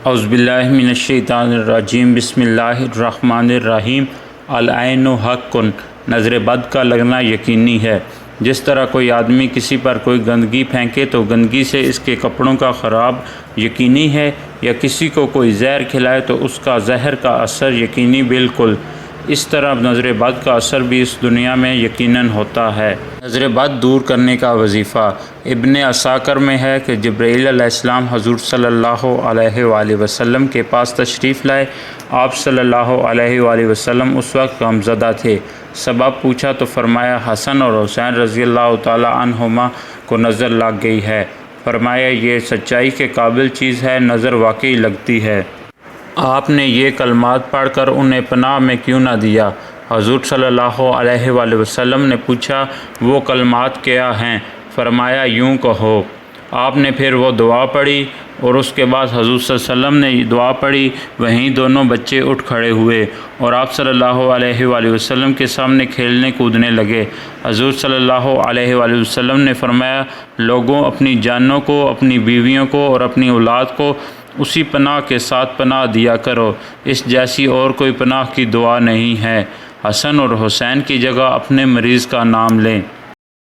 اعوذ باللہ من الشیطان الرجیم بسم اللہ الرحمن الرحیم۔ العین حق، نظر بد کا لگنا یقینی ہے۔ جس طرح کوئی آدمی کسی پر کوئی گندگی پھینکے تو گندگی سے اس کے کپڑوں کا خراب یقینی ہے، یا کسی کو کوئی زہر کھلائے تو اس کا زہر کا اثر یقینی بالکل اس طرح نظر بد کا اثر بھی اس دنیا میں یقیناً ہوتا ہے۔ نظر بد دور کرنے کا وظیفہ ابن عساکر میں ہے کہ جبرائیل علیہ السلام حضور صلی اللہ علیہ وآلہ وسلم کے پاس تشریف لائے۔ آپ صلی اللہ علیہ وآلہ وسلم اس وقت غمزدہ تھے۔ سبب پوچھا تو فرمایا حسن اور حسین رضی اللہ تعالی عنہما کو نظر لگ گئی ہے۔ فرمایا یہ سچائی کے قابل چیز ہے، نظر واقعی لگتی ہے۔ آپ نے یہ کلمات پڑھ کر انہیں پناہ میں کیوں نہ دیا؟ حضور صلی اللہ علیہ وآلہ وسلم نے پوچھا وہ کلمات کیا ہیں؟ فرمایا یوں کہو۔ آپ نے پھر وہ دعا پڑھی اور اس کے بعد حضور صلی اللہ علیہ وسلم نے دعا پڑھی۔ وہیں دونوں بچے اٹھ کھڑے ہوئے اور آپ صلی اللہ علیہ وآلہ وسلم کے سامنے کھیلنے کودنے لگے۔ حضور صلی اللہ علیہ وآلہ وسلم نے فرمایا لوگوں، اپنی جانوں کو، اپنی بیویوں کو اور اپنی اولاد کو اسی پناہ کے ساتھ پناہ دیا کرو، اس جیسی اور کوئی پناہ کی دعا نہیں ہے۔ حسن اور حسین کی جگہ اپنے مریض کا نام لیں۔